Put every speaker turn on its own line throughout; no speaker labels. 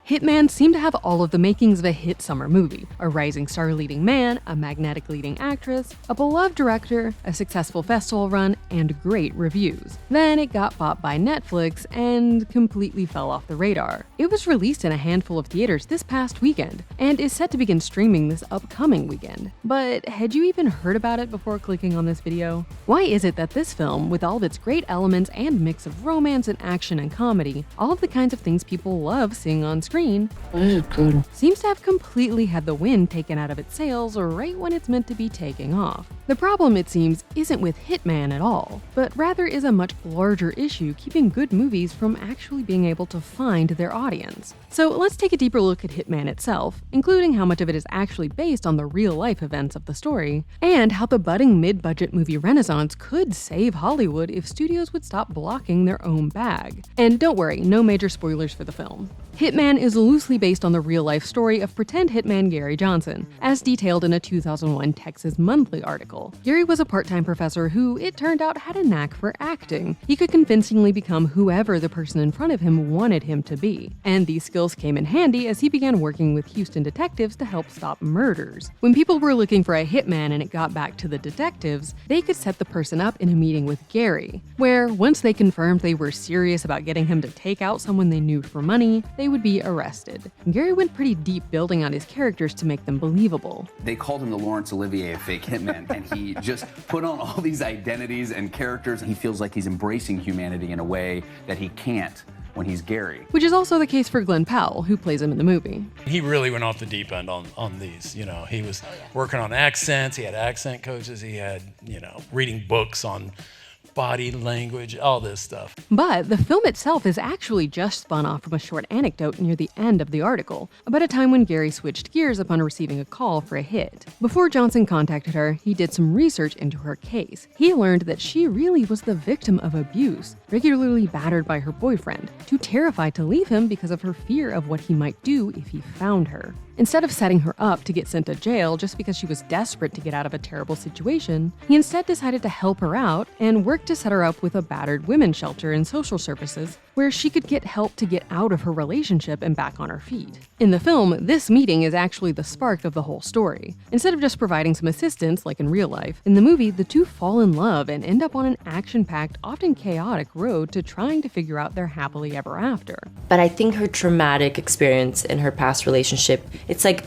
Hitman seemed to have all of the makings of a hit summer movie: a rising star leading man, a magnetic leading actress, a beloved director, a successful festival run, and great reviews. Then it got bought by Netflix and completely fell off the radar. It was released in a handful of theaters this past weekend, and is set to begin streaming this upcoming weekend. But had you even heard about it before clicking on this video? Why is it that this film, with all of its great elements and mix of romance and action and comedy, all of the kinds of things people love seeing on screen, seems to have completely had the wind taken out of its sails right when it's meant to be taking off? The problem, it seems, isn't with Hitman at all, but rather is a much larger issue keeping good movies from actually being able to find their audience. So let's take a deeper look at Hitman itself, including how much of it is actually based on the real-life events of the story, and how the budding mid-budget movie renaissance could save Hollywood if studios would stop blocking their own bag. And don't worry, no major spoilers for the film. Hitman is loosely based on the real-life story of pretend hitman Gary Johnson, as detailed in a 2001 Texas Monthly article. Gary was a part-time professor who, it turned out, had a knack for acting. He could convincingly become whoever the person in front of him wanted him to be, and these skills came in handy as he began working with Houston detectives to help stop murders. When people were looking for a hitman and it got back to the detectives, they could set the person up in a meeting with Gary, where, once they confirmed they were serious about getting him to take out someone they knew for money, they would be arrested. Gary went pretty deep building on his characters to make them believable.
They called him the Laurence Olivier of fake hitman, and he just put on all these identities and characters. He feels like he's embracing humanity in a way that he can't when he's Gary.
Which is also the case for Glenn Powell, who plays him in the movie.
He really went off the deep end on these. You know, he was working on accents, he had accent coaches, he had, reading books on body language, all this stuff.
But the film itself is actually just spun off from a short anecdote near the end of the article, about a time when Gary switched gears upon receiving a call for a hit. Before Johnson contacted her, he did some research into her case. He learned that she really was the victim of abuse, regularly battered by her boyfriend, too terrified to leave him because of her fear of what he might do if he found her. Instead of setting her up to get sent to jail just because she was desperate to get out of a terrible situation, he instead decided to help her out and worked to set her up with a battered women's shelter and social services where she could get help to get out of her relationship and back on her feet. In the film, this meeting is actually the spark of the whole story. Instead of just providing some assistance like in real life, in the movie, the two fall in love and end up on an action-packed, often chaotic road to trying to figure out their happily ever after.
But I think her traumatic experience in her past relationship, it's like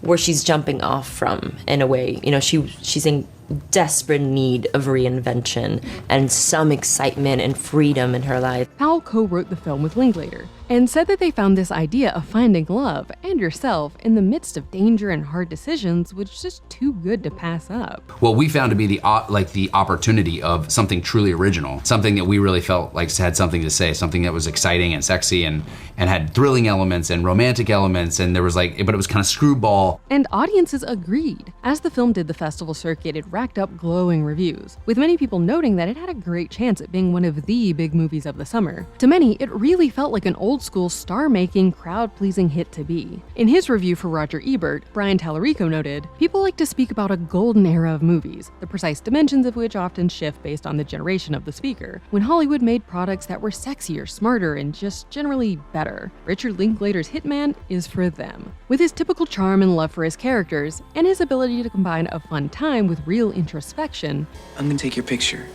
where she's jumping off from, in a way. She's in desperate need of reinvention and some excitement and freedom in her life.
Powell co-wrote the film with Linklater, and said that they found this idea of finding love and yourself in the midst of danger and hard decisions was just too good to pass up.
What we found to be the opportunity of something truly original, something that we really felt like had something to say, something that was exciting and sexy and had thrilling elements and romantic elements, and there was but it was kind of screwball.
And audiences agreed. As the film did the festival circuit, it racked up glowing reviews, with many people noting that it had a great chance at being one of the big movies of the summer. To many, it really felt like an old-school, star-making, crowd-pleasing hit to be. In his review for Roger Ebert, Brian Tallarico noted, "People like to speak about a golden era of movies, the precise dimensions of which often shift based on the generation of the speaker, when Hollywood made products that were sexier, smarter, and just generally better. Richard Linklater's Hitman is for them." With his typical charm and love for his characters, and his ability to combine a fun time with real introspection,
I'm gonna take your picture,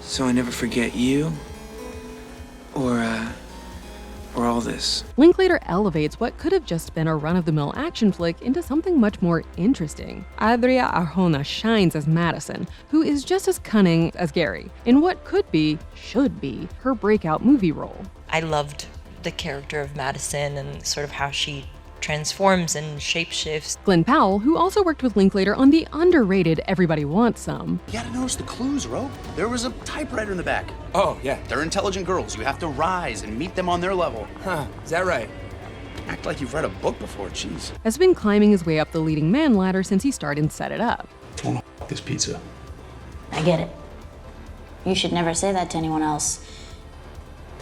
so I never forget you, or all this.
Linklater elevates what could have just been a run-of-the-mill action flick into something much more interesting. Adria Arjona shines as Madison, who is just as cunning as Gary, in what should be, her breakout movie role.
I loved the character of Madison and sort of how she transforms and shapeshifts.
Glenn Powell, who also worked with Linklater on the underrated Everybody Wants Some.
You gotta notice the clues, Ro. There was a typewriter in the back.
Oh, yeah.
They're intelligent girls. You have to rise and meet them on their level.
Huh, is that right?
Act like you've read a book before, jeez.
Has been climbing his way up the leading man ladder since he started and Set It Up.
I wanna this pizza.
I get it. You should never say that to anyone else.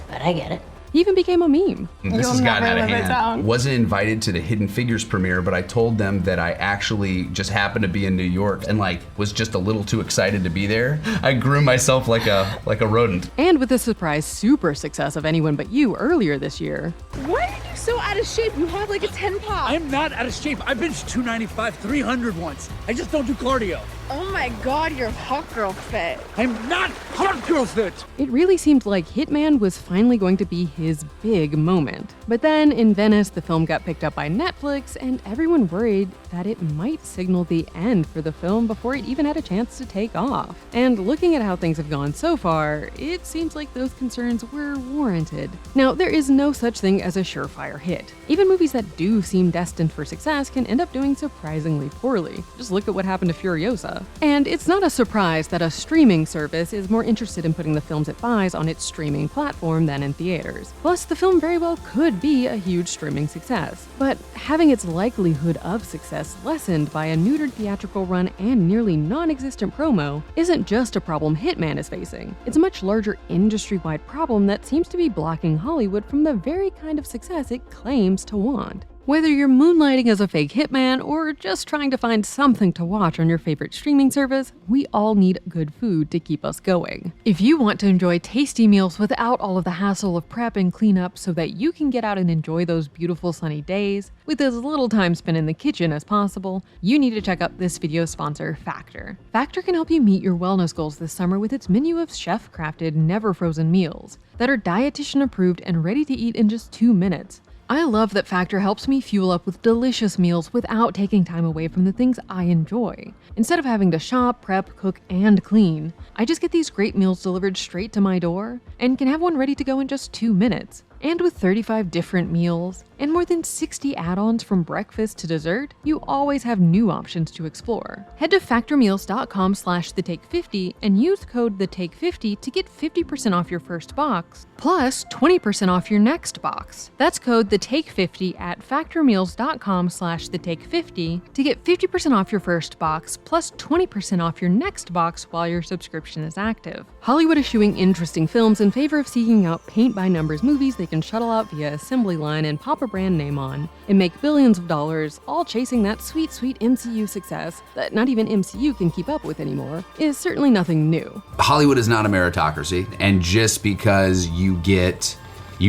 But I get it.
He even became a meme.
This has gotten out of hand. Wasn't invited to the Hidden Figures premiere, but I told them that I actually just happened to be in New York and was just a little too excited to be there. I grew myself like a rodent.
And with the surprise super success of Anyone But You earlier this year.
When did you so out of shape. You have like a 10 pop.
I'm not out of shape. I've been to 295, 300 once. I just don't do cardio.
Oh my God, you're hot girl fit.
I'm not hot girl fit.
It really seemed like Hitman was finally going to be his big moment. But then in Venice, the film got picked up by Netflix, and everyone worried that it might signal the end for the film before it even had a chance to take off. And looking at how things have gone so far, it seems like those concerns were warranted. Now, there is no such thing as a surefire hit. Even movies that do seem destined for success can end up doing surprisingly poorly. Just look at what happened to Furiosa. And it's not a surprise that a streaming service is more interested in putting the films it buys on its streaming platform than in theaters. Plus, the film very well could be a huge streaming success. But having its likelihood of success lessened by a neutered theatrical run and nearly non-existent promo isn't just a problem Hitman is facing. It's a much larger industry-wide problem that seems to be blocking Hollywood from the very kind of success it claims to want. Whether you're moonlighting as a fake hitman or just trying to find something to watch on your favorite streaming service, we all need good food to keep us going. If you want to enjoy tasty meals without all of the hassle of prep and cleanup so that you can get out and enjoy those beautiful sunny days with as little time spent in the kitchen as possible, you need to check out this video's sponsor, Factor. Factor can help you meet your wellness goals this summer with its menu of chef-crafted, never-frozen meals that are dietitian approved and ready to eat in just 2 minutes. I love that Factor helps me fuel up with delicious meals without taking time away from the things I enjoy. Instead of having to shop, prep, cook, and clean, I just get these great meals delivered straight to my door and can have one ready to go in just 2 minutes. And with 35 different meals and more than 60 add-ons from breakfast to dessert, you always have new options to explore. Head to factormeals.com/thetake50 and use code THETAKE50 to get 50% off your first box, plus 20% off your next box. That's code THETAKE50 at factormeals.com/thetake50 to get 50% off your first box, plus 20% off your next box while your subscription is active. Hollywood is eschewing interesting films in favor of seeking out paint-by-numbers movies they can shuttle out via assembly line and pop a brand name on, and make billions of dollars, all chasing that sweet, sweet MCU success that not even MCU can keep up with anymore, is certainly nothing new.
Hollywood is not a meritocracy, and just because you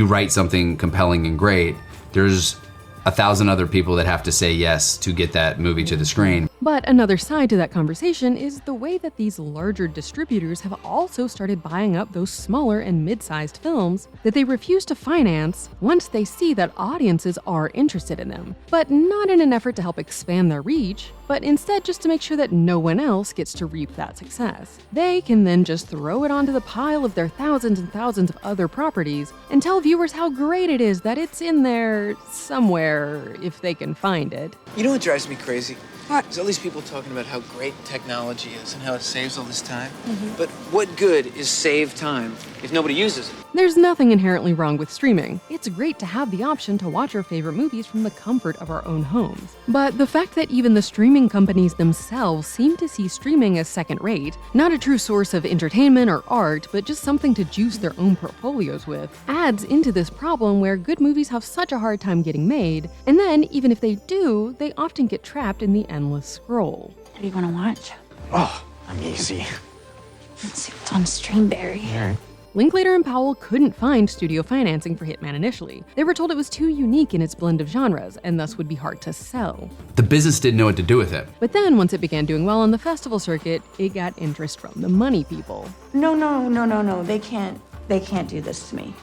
write something compelling and great, there's 1,000 other people that have to say yes to get that movie to the screen.
But another side to that conversation is the way that these larger distributors have also started buying up those smaller and mid-sized films that they refuse to finance once they see that audiences are interested in them, but not in an effort to help expand their reach, but instead just to make sure that no one else gets to reap that success. They can then just throw it onto the pile of their thousands and thousands of other properties and tell viewers how great it is that it's in there somewhere if they can find it.
You know what drives me crazy? What? There's all these people talking about how great technology is and how it saves all this time. But what good is saved time if nobody uses it?
There's nothing inherently wrong with streaming. It's great to have the option to watch our favorite movies from the comfort of our own homes. But the fact that even the streaming companies themselves seem to see streaming as second-rate, not a true source of entertainment or art, but just something to juice their own portfolios with, adds into this problem where good movies have such a hard time getting made, and then, even if they do, they often get trapped in the endless scroll.
What do you want to watch?
Oh, I'm easy.
Let's see what's on Streamberry.
All right.
Linklater and Powell couldn't find studio financing for Hitman initially. They were told it was too unique in its blend of genres, and thus would be hard to sell.
The business didn't know what to do with it.
But then, once it began doing well on the festival circuit, it got interest from the money people.
No. They can't do this to me.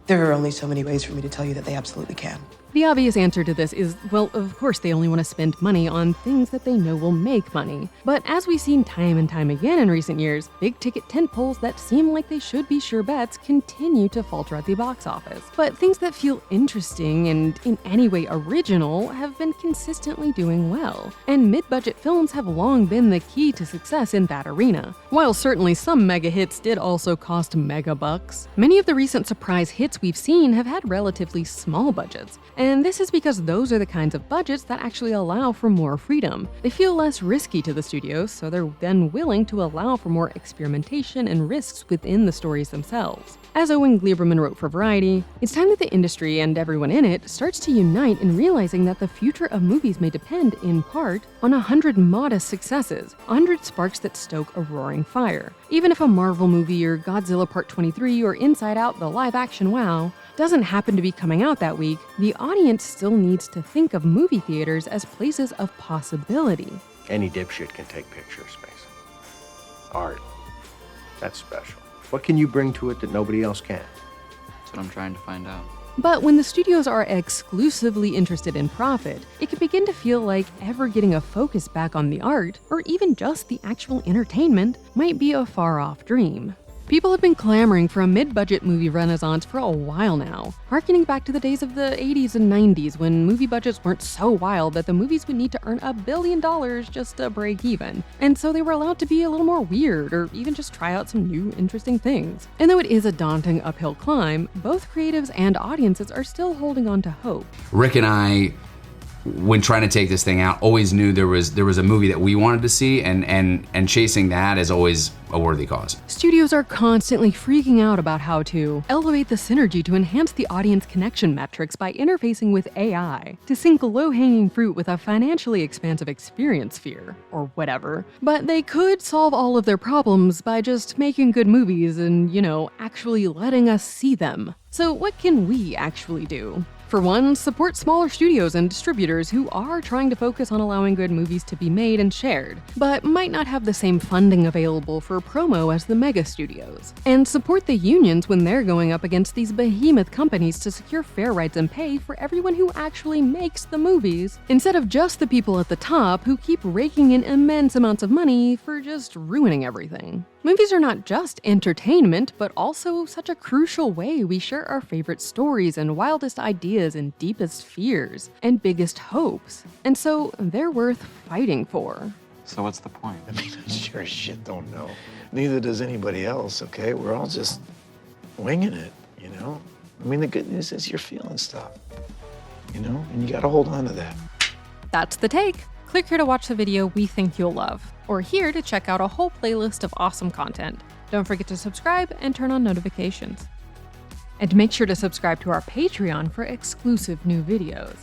There are only so many ways for me to tell you that they absolutely can.
The obvious answer to this is, well, of course they only want to spend money on things that they know will make money. But as we've seen time and time again in recent years, big-ticket tentpoles that seem like they should be sure bets continue to falter at the box office. But things that feel interesting and in any way original have been consistently doing well. And mid-budget films have long been the key to success in that arena. While certainly some mega hits did also cost mega bucks, many of the recent surprise hits we've seen have had relatively small budgets. And this is because those are the kinds of budgets that actually allow for more freedom. They feel less risky to the studios, so they're then willing to allow for more experimentation and risks within the stories themselves. As Owen Gleiberman wrote for Variety, it's time that the industry and everyone in it starts to unite in realizing that the future of movies may depend, in part, on 100 modest successes, 100 sparks that stoke a roaring fire. Even if a Marvel movie or Godzilla Part 23 or Inside Out the live-action wow doesn't happen to be coming out that week, the audience still needs to think of movie theaters as places of possibility.
Any dipshit can take pictures, Mason. Art. That's special. What can you bring to it that nobody else can?
That's what I'm trying to find out.
But when the studios are exclusively interested in profit, it can begin to feel like ever getting a focus back on the art, or even just the actual entertainment, might be a far-off dream. People have been clamoring for a mid-budget movie renaissance for a while now, harkening back to the days of the 80s and 90s when movie budgets weren't so wild that the movies would need to earn $1 billion just to break even. And so they were allowed to be a little more weird, or even just try out some new, interesting things. And though it is a daunting uphill climb, both creatives and audiences are still holding on to hope.
Rick and I, when trying to take this thing out, always knew there was a movie that we wanted to see, and chasing that is always a worthy cause.
Studios are constantly freaking out about how to elevate the synergy to enhance the audience connection metrics by interfacing with AI, to sync low-hanging fruit with a financially expansive experience sphere, or whatever. But they could solve all of their problems by just making good movies and, actually letting us see them. So what can we actually do? For one, support smaller studios and distributors who are trying to focus on allowing good movies to be made and shared, but might not have the same funding available for promo as the mega studios. And support the unions when they're going up against these behemoth companies to secure fair rights and pay for everyone who actually makes the movies, instead of just the people at the top who keep raking in immense amounts of money for just ruining everything. Movies are not just entertainment, but also such a crucial way we share our favorite stories and wildest ideas and deepest fears and biggest hopes. And so they're worth fighting for.
So what's the point?
I mean, I sure as shit don't know. Neither does anybody else, okay? We're all just winging it, I mean, the good news is you're feeling stuff, and you gotta hold on to that.
That's The Take. Click here to watch the video we think you'll love, or here to check out a whole playlist of awesome content. Don't forget to subscribe and turn on notifications. And make sure to subscribe to our Patreon for exclusive new videos.